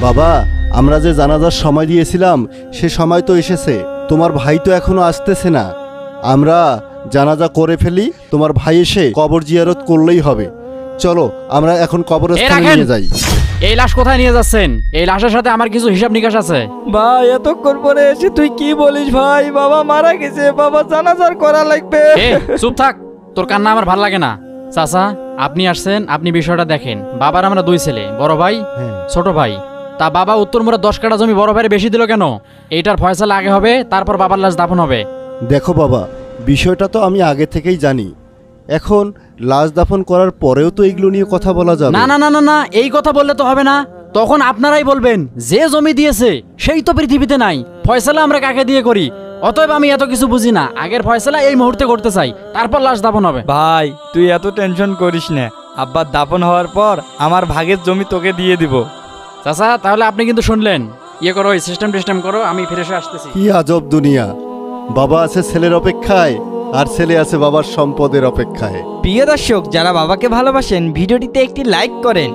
বাবা, আমরা যে জানাজার সময় দিয়েছিলাম সে সময় তো এসেছে। তোমার ভাই তো এখনো আসতেছে না। আমরা জানাজা করে ফেলি, তোমার ভাই এসে কবর জিয়ারত করলেই হবে। চলো আমরা এখন কবরস্থানে নিয়ে যাই। এই লাশ কোথায় নিয়ে যাচ্ছেন? এই লাশের সাথে আমার কিছু হিসাব নিকাশ আছে। ভাই এতক্ষণ পরে এসে তুই কি বলিস ভাই? বাবা মারা গেছে, বাবা জানাজার করা লাগবে। চুপ থাক, তোর কান্না আমার ভাল লাগে না। চাচা, আপনি আসছেন, আপনি বিষয়টা দেখেন। বাবার আমরা দুই ছেলে, বড় ভাই ছোট ভাই। তা বাবা উত্তর মোড়ে 10 কাঠা জমি বড় ভাইয়ের বেশি দিল কেন? এইটার ফয়সালা আগে হবে, তারপর বাবার লাশ দাফন হবে। দেখো বাবা, বিষয়টা তো আমি আগে থেকেই জানি। এখন লাশ দাফন করার পরেও তো এগুলো নিয়ে কথা বলা যাবে না না না না না, এই কথা বললে তো হবে না। তখন আপনারাই বলবেন যে জমি দিয়েছে সেই তো পৃথিবীতে নাই, ফয়সালা আমরা কাকে দিয়ে করি। অতএব আমি এত কিছু বুঝি না, আগের ফয়সালা এই মুহূর্তে করতে চাই, তারপর লাশ দাফন হবে। ভাই তুই এত টেনশন করিস না, আব্বার দাফন হওয়ার পর আমার ভাগের জমি তোকে দিয়ে দিব। চাচা, তাহলে আপনি কিন্তু শুনলেন। ইয়ে করো, সিস্টেম করো, আমি ফিরে এসে আসতেছি। কি আজব দুনিয়া! বাবা আছে ছেলের অপেক্ষায়, আর ছেলে আছে বাবার সম্পদের অপেক্ষায়। প্রিয় দর্শক, যারা বাবাকে ভালোবাসেন ভিডিওটিতে একটি লাইক করেন।